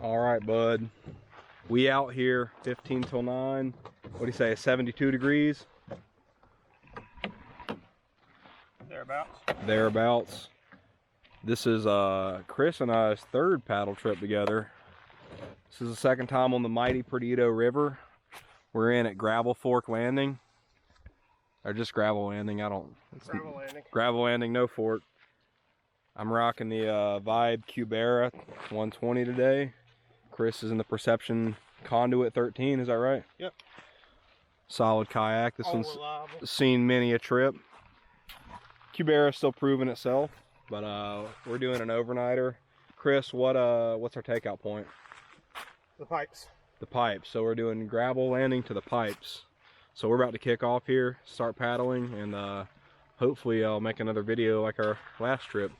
All right, bud. We out here 15 till 9. What do you say, 72 degrees? Thereabouts. This is Chris and I's third paddle trip together. This is the second time on the mighty Perdido River. We're in at Gravel Fork Landing. Or just Gravel Landing, Gravel Landing, no fork. I'm rocking the Vibe Cubera 120 today. Chris is in the Perception Conduit 13, is that right? Yep. Solid kayak. This one's seen many a trip. Cubera's still proving itself, but we're doing an overnighter. Chris, what's our takeout point? The pipes. The pipes. So we're doing Gravel Landing to the pipes. So we're about to kick off here, start paddling, and hopefully I'll make another video like our last trip.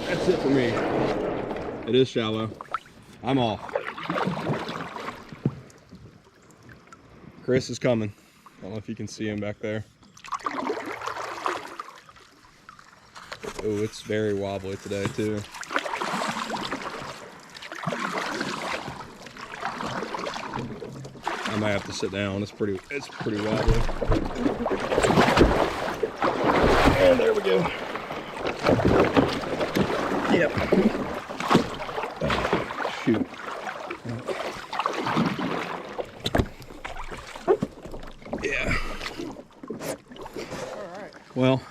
That's it for me. It is shallow. I'm off. Chris is coming. I don't know if you can see him back there. Oh, it's very wobbly today too. I might have to sit down. It's pretty wobbly. And there we go. Yep. Shoot. Yeah. All right. Well,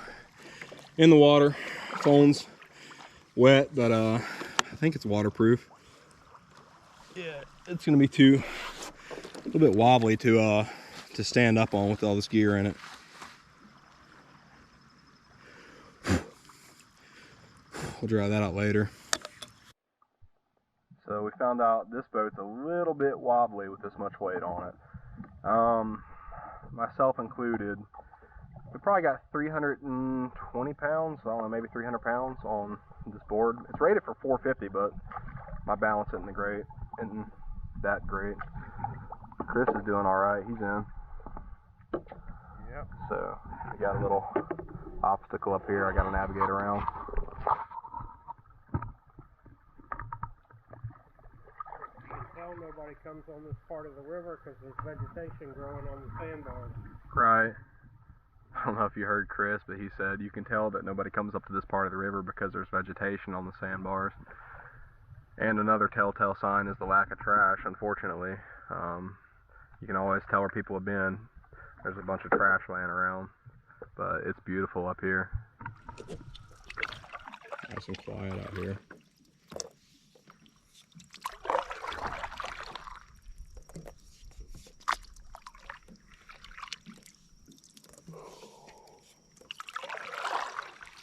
in the water, phone's wet, but I think it's waterproof. Yeah, it's gonna be a little bit wobbly to stand up on with all this gear in it. We'll dry that out later. So we found out this boat's a little bit wobbly with this much weight on it. Myself included, we probably got 320 pounds, I don't know, maybe 300 pounds on this board. It's rated for 450, but my balance isn't that great. Chris is doing all right, he's in. Yep. So we got a little obstacle up here I got to navigate around. Nobody comes on this part of the river because there's vegetation growing on the sandbars. Right. I don't know if you heard Chris, but he said you can tell that nobody comes up to this part of the river because there's vegetation on the sandbars. And another telltale sign is the lack of trash, unfortunately. You can always tell where people have been. There's a bunch of trash laying around, but it's beautiful up here. Nice and quiet out here.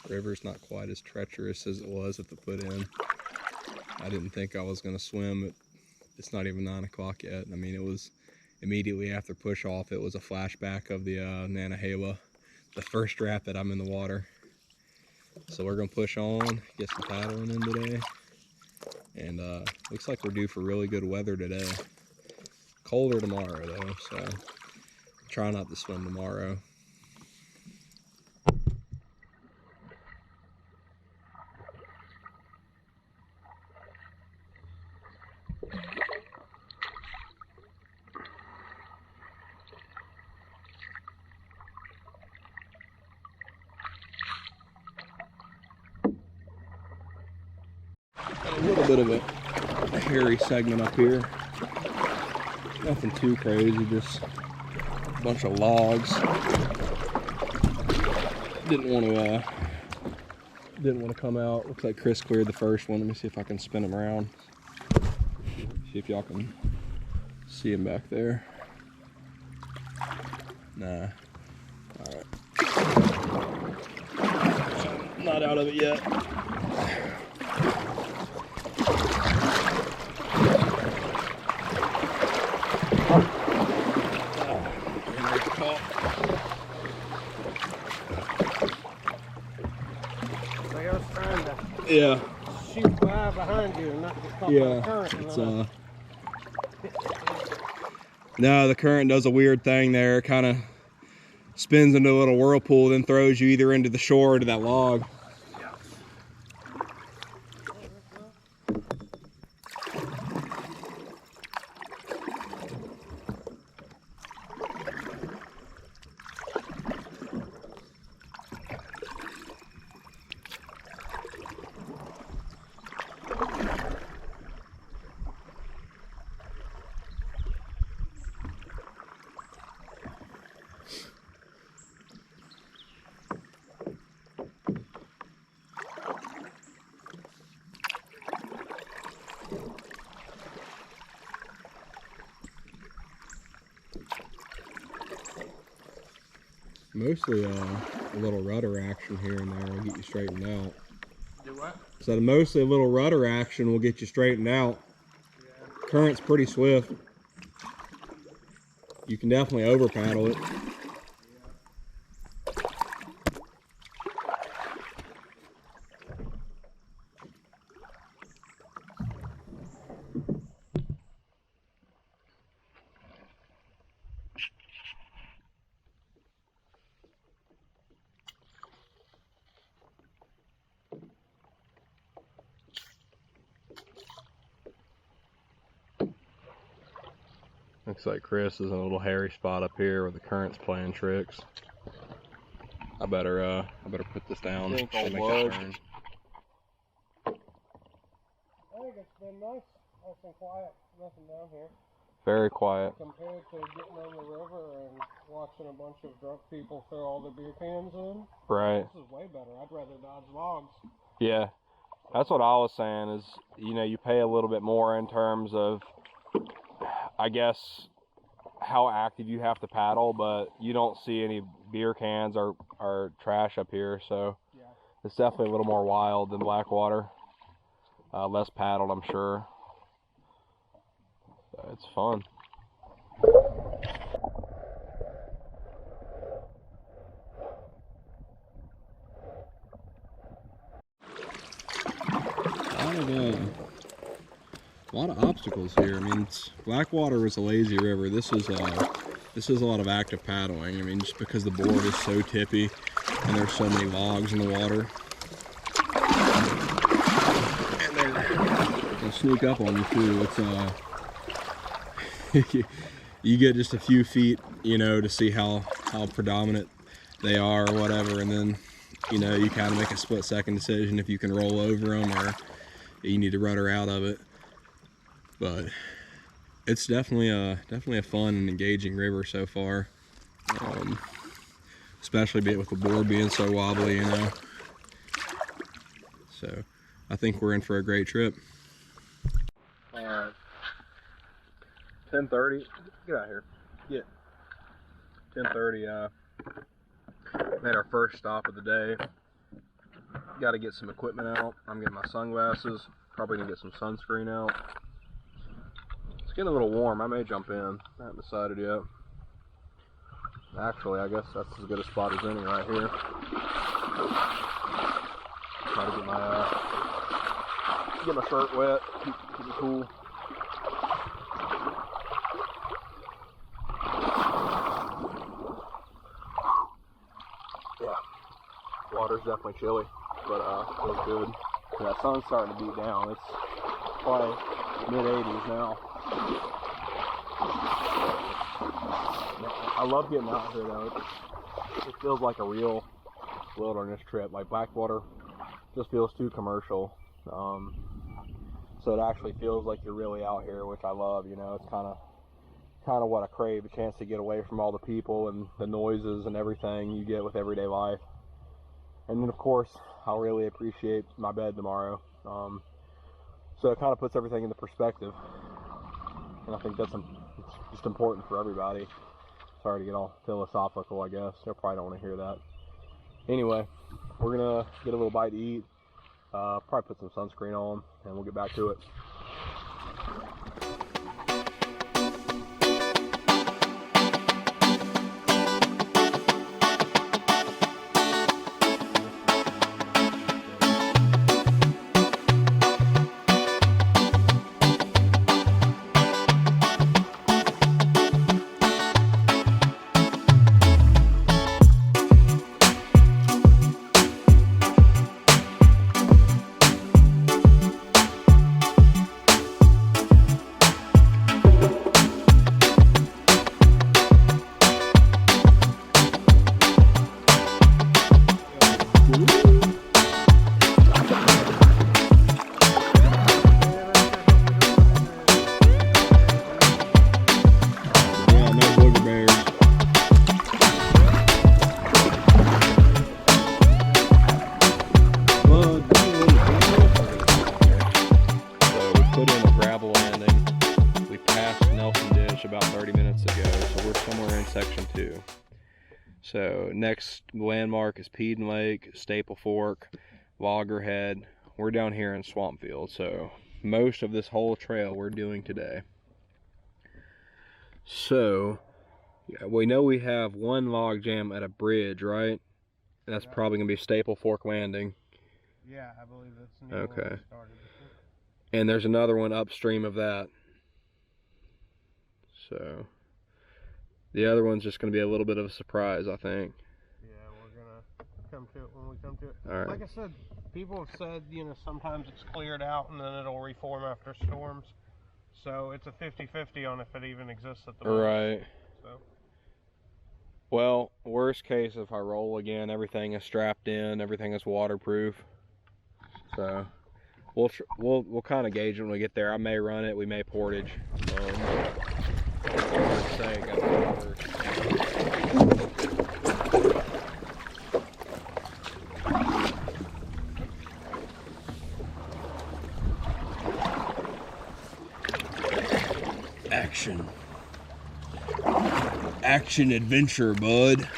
River's not quite as treacherous as it was at the put in. I didn't think I was going to swim. It's not even 9 o'clock yet. I mean, it was immediately after push off. It was a flashback of the Nanahewa, the first rapid I'm in the water. So we're going to push on, get some paddling in today. And looks like we're due for really good weather today. Colder tomorrow though, so try not to swim tomorrow. A little bit of a hairy segment up here. Nothing too crazy, just a bunch of logs. Didn't want to come out. Looks like Chris cleared the first one. Let me see if I can spin him around. See if y'all can see him back there. Nah. All right. Not out of it yet. They are trying to Yeah. shoot by behind you and not get caught by the current. It's no, the current does a weird thing there. It kind of spins into a little whirlpool, then throws you either into the shore or to that log. Mostly a little rudder action here and there will get you straightened out. Do what? So mostly a little rudder action will get you straightened out. Yeah. Current's pretty swift. You can definitely over paddle it. Looks like Chris is in a little hairy spot up here where the current's playing tricks. I better put this down. Think Should I'll make lodge. that turn. I think it's been nice and quiet, nothing down here. Very quiet. Compared to getting on the river and watching a bunch of drunk people throw all their beer cans in. Right. This is way better. I'd rather dodge logs. Yeah. That's what I was saying is, you know, you pay a little bit more in terms of, I guess, how active you have to paddle, but you don't see any beer cans or trash up here, so yeah. It's definitely a little more wild than Blackwater. Less paddled, I'm sure. So it's fun. A lot of obstacles here. I mean, Blackwater was a lazy river. This is a lot of active paddling. I mean, just because the board is so tippy and there's so many logs in the water, and they'll sneak up on you too. It's you get just a few feet, you know, to see how predominant they are or whatever, and then, you know, you kind of make a split-second decision if you can roll over them or you need to rudder out of it. But it's definitely a fun and engaging river so far, especially with the board being so wobbly, you know. So I think we're in for a great trip. 10:30. Get out here. Get 10:30. Made our first stop of the day. Got to get some equipment out. I'm getting my sunglasses. Probably gonna get some sunscreen out. It's getting a little warm. I may jump in. I haven't decided yet. Actually, I guess that's as good a spot as any right here. Try to get my shirt wet. Keep it cool. Yeah, water's definitely chilly, but feels good. And that sun's starting to beat down. It's probably mid-80s now. I love getting out here though. It feels like a real wilderness trip. Like Blackwater just feels too commercial. So it actually feels like you're really out here, which I love. You know, it's kind of what I crave, a chance to get away from all the people and the noises and everything you get with everyday life. And then of course, I'll really appreciate my bed tomorrow. So it kind of puts everything into perspective. And I think that's just important for everybody. Sorry to get all philosophical, I guess. I probably don't want to hear that. Anyway, we're gonna get a little bite to eat. Probably put some sunscreen on, and we'll get back to it. About 30 minutes ago, so we're somewhere in section 2. So next landmark is Perdido Lake, Staple Fork, Loggerhead. We're down here in Swampfield, so most of this whole trail we're doing today. So yeah, we know we have one log jam at a bridge, right? That's probably gonna be Staple Fork Landing. Yeah, I believe that's okay. And there's another one upstream of that. So the other one's just going to be a little bit of a surprise, I think. Yeah, we're going to come to it when we come to it. All right. Like I said, people have said, you know, sometimes it's cleared out and then it'll reform after storms. So it's a 50-50 on if it even exists at the moment. Right. So. Well, worst case, if I roll again, everything is strapped in, everything is waterproof. So we'll kind of gauge it when we get there. I may run it, we may portage. Action adventure, bud.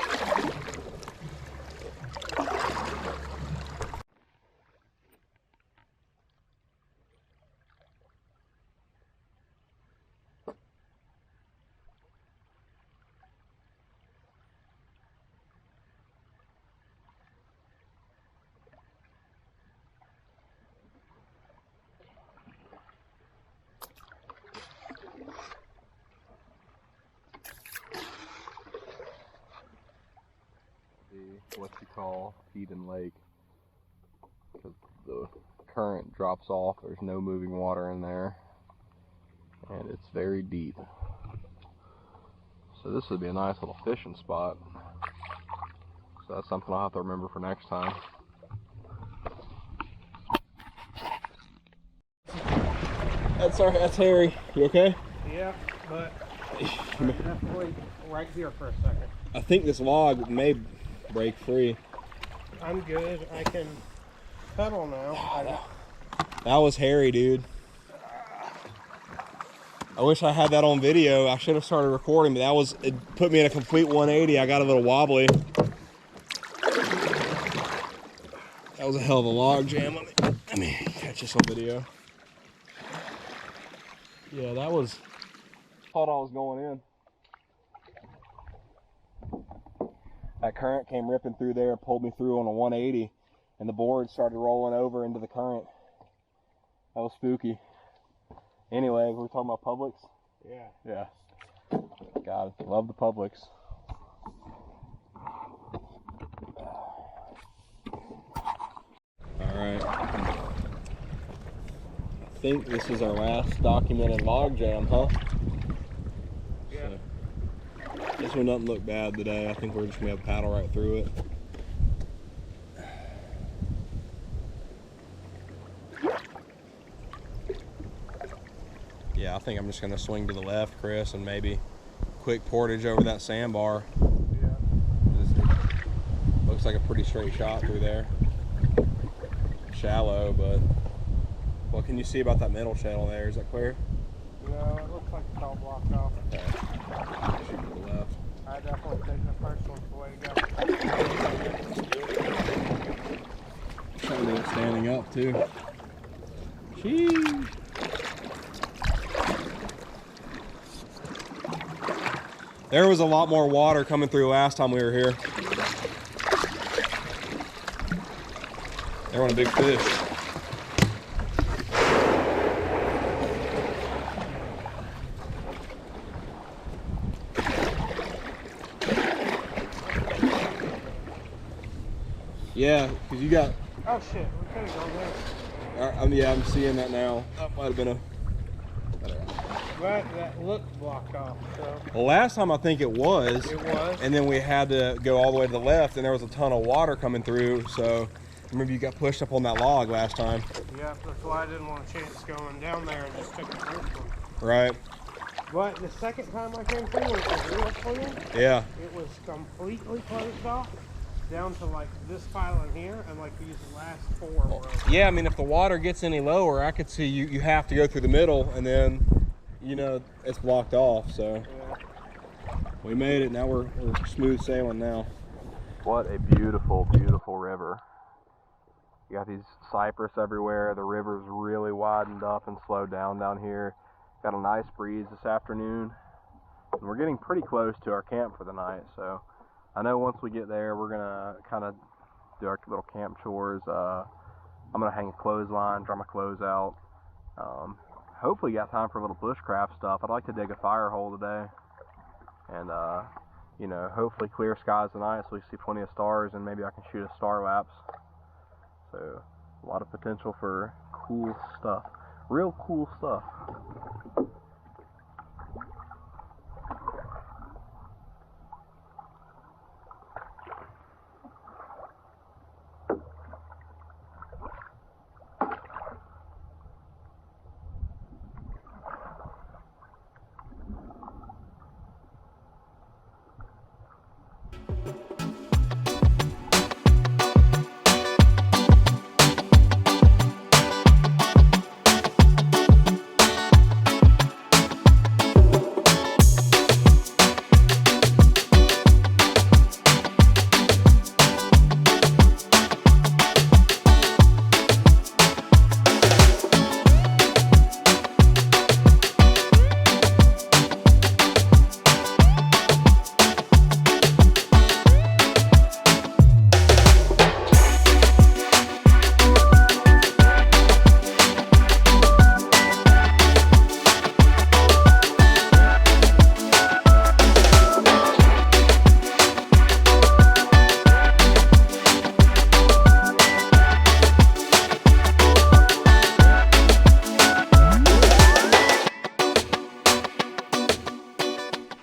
What you call Perdido Lake, because the current drops off. There's no moving water in there, and it's very deep. So this would be a nice little fishing spot. So that's something I'll have to remember for next time. That's Harry. You okay? Yeah, but I have to wait right here for a second. I think this log may break free. I'm good. I can pedal now. That was hairy, dude. I wish I had that on video. I should have started recording, but it put me in a complete 180. I got a little wobbly. That was a hell of a log jam. Let me catch this on video. Yeah, that was. Thought I was going in. That current came ripping through there, pulled me through on a 180, and the board started rolling over into the current. That was spooky. Anyway, we're talking about Publix? Yeah. Yeah. God, love the Publix. Alright. I think this is our last documented log jam, huh? Yeah. So, this one doesn't look bad today. I think we're just going to paddle right through it. Yeah, I think I'm just going to swing to the left, Chris, and maybe quick portage over that sandbar. Yeah. It looks like a pretty straight shot through there. Shallow, but what can you see about that middle channel there? Is that clear? No, it looks like it's all blocked off. Okay. Shoot to the left. I I definitely think the first one's the way to go. Trying to do it standing up too. Sheesh. There was a lot more water coming through last time we were here. They were on a big fish. Yeah, because you got... Oh shit, we could have gone there. yeah, I'm seeing that now. That might have been a... But that looked blocked off, so. The last time I think it was. It was. And then we had to go all the way to the left, and there was a ton of water coming through, so... Remember you got pushed up on that log last time. Yeah, that's why I didn't want a chance going down there and just took the first one. Right. But the second time I came through, it was real clean. Yeah. It was completely closed off, down to like this pile in here, and like these last 4 were open. Yeah, I mean, if the water gets any lower, I could see you have to go through the middle, and then, you know, it's blocked off, so. Yeah. We made it, now we're smooth sailing now. What a beautiful, beautiful river. You got these cypress everywhere. The river's really widened up and slowed down here. Got a nice breeze this afternoon. And we're getting pretty close to our camp for the night. So I know once we get there, we're gonna kind of do our little camp chores. I'm gonna hang a clothesline, dry my clothes out. Hopefully got time for a little bushcraft stuff. I'd like to dig a fire hole today. And you know, hopefully clear skies tonight so we see plenty of stars, and maybe I can shoot a star lapse. So, a lot of potential for cool stuff. Real cool stuff.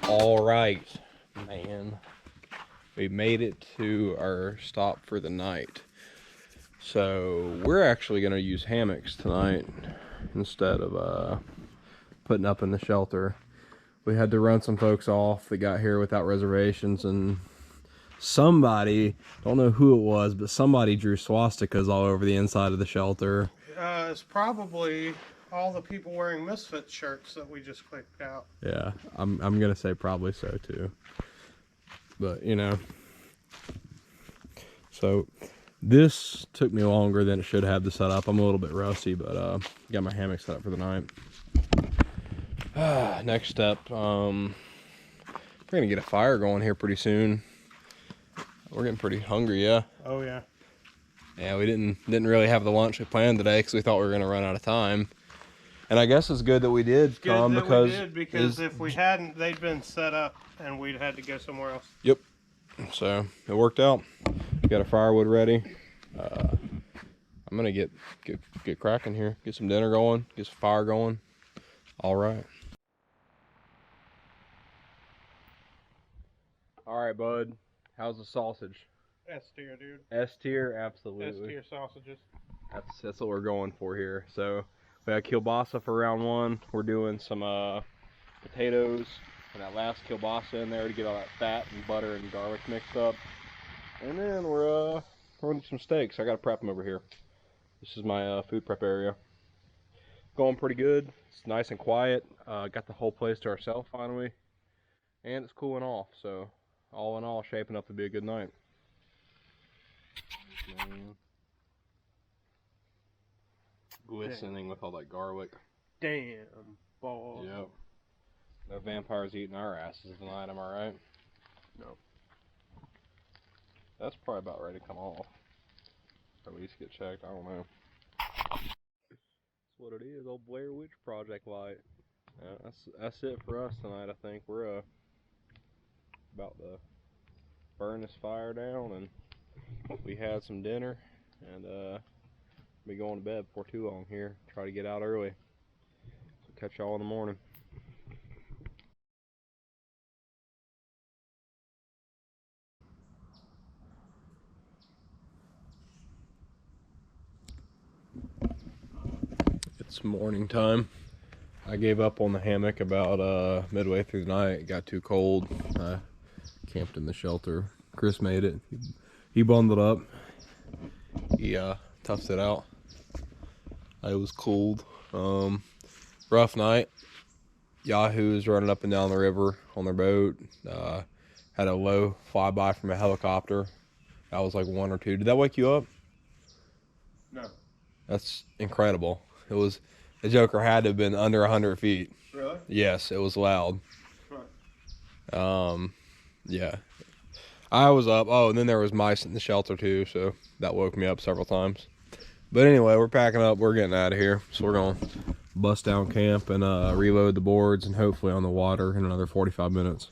All right, man, we made it to our stop for the night. So we're actually gonna use hammocks tonight instead of putting up in the shelter. We had to run some folks off that got here without reservations, and somebody, don't know who it was, but somebody drew swastikas all over the inside of the shelter. It's probably all the people wearing Misfits shirts that we just clicked out. Yeah, I'm gonna say probably so too. But you know, so this took me longer than it should have to set up. I'm a little bit rusty, but got my hammock set up for the night. Next step, we're gonna get a fire going here pretty soon. We're getting pretty hungry, yeah. Oh yeah. Yeah, we didn't really have the lunch we planned today because we thought we were gonna run out of time. And I guess it's good that we did come because if we hadn't, they'd been set up and we'd had to go somewhere else. Yep. So it worked out. Got our firewood ready. I'm gonna get cracking here. Get some dinner going. Get some fire going. All right. All right, bud. How's the sausage? S tier, dude. S tier, absolutely. S tier sausages. That's what we're going for here. So we got kielbasa for round one. We're doing some potatoes and that last kielbasa in there to get all that fat and butter and garlic mixed up. And then we're going to some steaks. I got to prep them over here. This is my food prep area. Going pretty good. It's nice and quiet. Got the whole place to ourselves finally. And it's cooling off. So all in all, shaping up to be a good night. Man. Glistening with all that garlic. Damn, boy. Yep. No vampires eating our asses tonight, am I right? No. That's probably about ready to come off. Or at least get checked, I don't know. That's what it is, old Blair Witch Project light. Yeah, that's it for us tonight, I think. We're about to burn this fire down, and we had some dinner, and be going to bed before too long here. Try to get out early. So catch y'all in the morning. It's morning time. I gave up on the hammock about midway through the night. It got too cold. I camped in the shelter. Chris made it. He bundled up. He toughed it out. It was cold. Rough night. Yahoos running up and down the river on their boat. Had a low flyby from a helicopter. That was like 1 or 2. Did that wake you up? No. That's incredible. It was, the Joker had to have been under 100 feet. Really? Yes, it was loud. Huh. Yeah. I was up. Oh, and then there was mice in the shelter too, so that woke me up several times. But anyway, we're packing up. We're getting out of here. So we're going to bust down camp and reload the boards and hopefully on the water in another 45 minutes.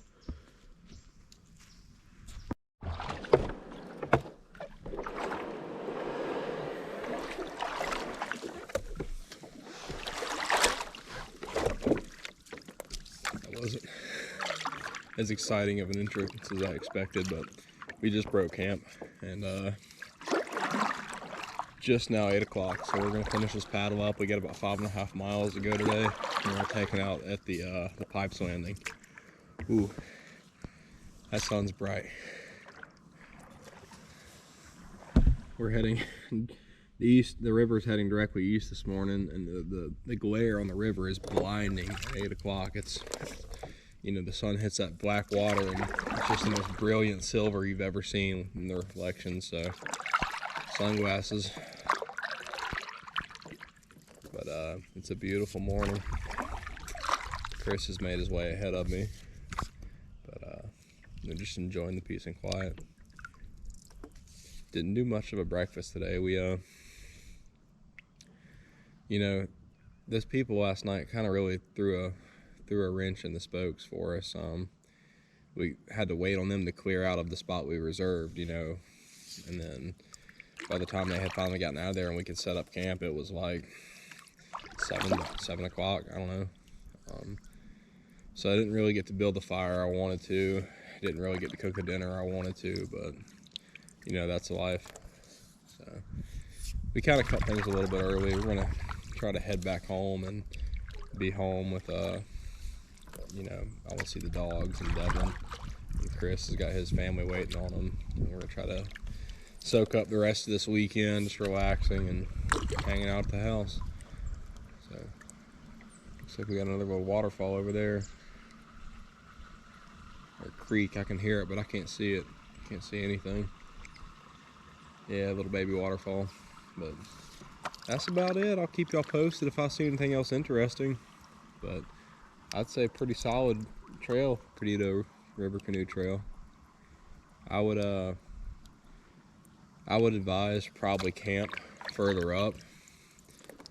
That wasn't as exciting of an entrance as I expected, but we just broke camp and just now 8 o'clock, so we're gonna finish this paddle up. We got about 5.5 miles to go today, and we're taking out at the Pipes Landing. Ooh, that sun's bright. We're heading east. The river's heading directly east this morning, and the glare on the river is blinding at 8 o'clock. It's, you know, the sun hits that black water, and it's just the most brilliant silver you've ever seen in the reflection. So, sunglasses. But it's a beautiful morning. Chris has made his way ahead of me, but I'm just enjoying the peace and quiet. Didn't do much of a breakfast today. We you know, those people last night kind of really threw a wrench in the spokes for us. We had to wait on them to clear out of the spot we reserved, you know, and then by the time they had finally gotten out of there and we could set up camp, it was like 7 o'clock. I don't know. So I didn't really get to build the fire I wanted to. Didn't really get to cook the dinner I wanted to, but you know, that's life. So we kind of cut things a little bit early. We're gonna try to head back home and be home with you know, I want to see the dogs and Devin, and Chris has got his family waiting on him, and we're gonna try to soak up the rest of this weekend, just relaxing and hanging out at the house. So looks like we got another little waterfall over there, or creek. I can hear it, but I can't see it. Can't see anything. Yeah, a little baby waterfall. But that's about it. I'll keep y'all posted if I see anything else interesting. But I'd say pretty solid trail, Perdido River Canoe Trail. I would advise probably camp further up.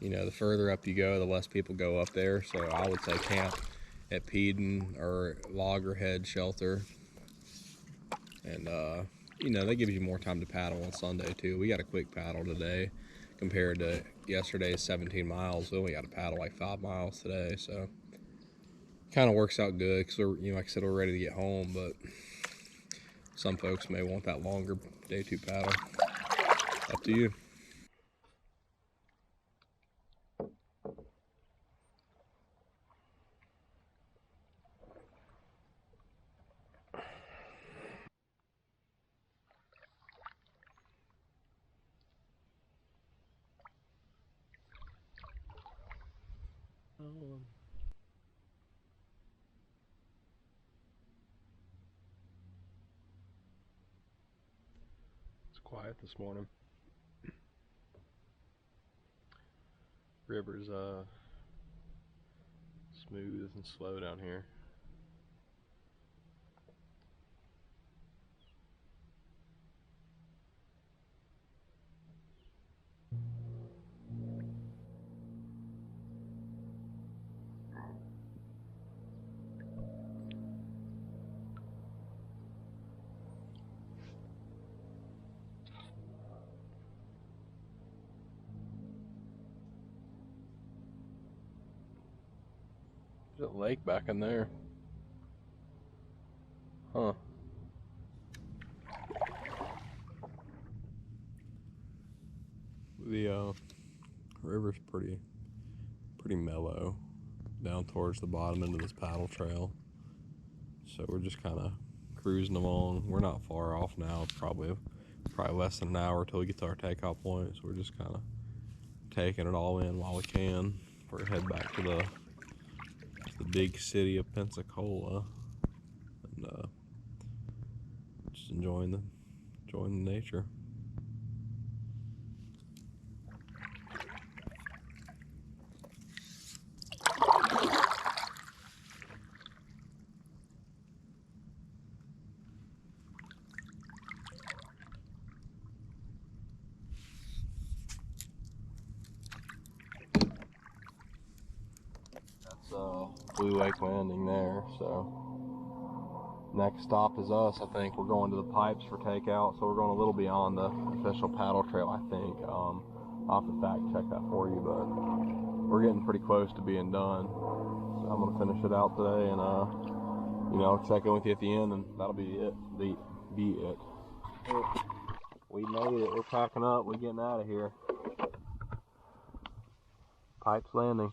You know, the further up you go, the less people go up there. So I would say camp at Peden or Loggerhead Shelter. And you know, that gives you more time to paddle on Sunday too. We got a quick paddle today compared to yesterday's 17 miles. We only got to paddle like 5 miles today, so kind of works out good because we're, you know, like I said, we're ready to get home. But some folks may want that longer day 2 paddle. Up to you. quiet this morning. River's smooth and slow down here. There's a lake back in there. Huh. The river's pretty mellow down towards the bottom end of this paddle trail. So we're just kind of cruising along. We're not far off now. It's probably less than an hour till we get to our takeoff point. So we're just kind of taking it all in while we can. We're head back to the big city of Pensacola, and just enjoying the nature. Blue Lake Landing there, so next stop is us. I think we're going to the pipes for takeout, so we're going a little beyond the official paddle trail, I think. I'll have to fact check that for you, but we're getting pretty close to being done. So I'm gonna finish it out today, and I'll check in with you at the end, and that'll be it. We made it. We're packing up. We're getting out of here. Pipes Landing.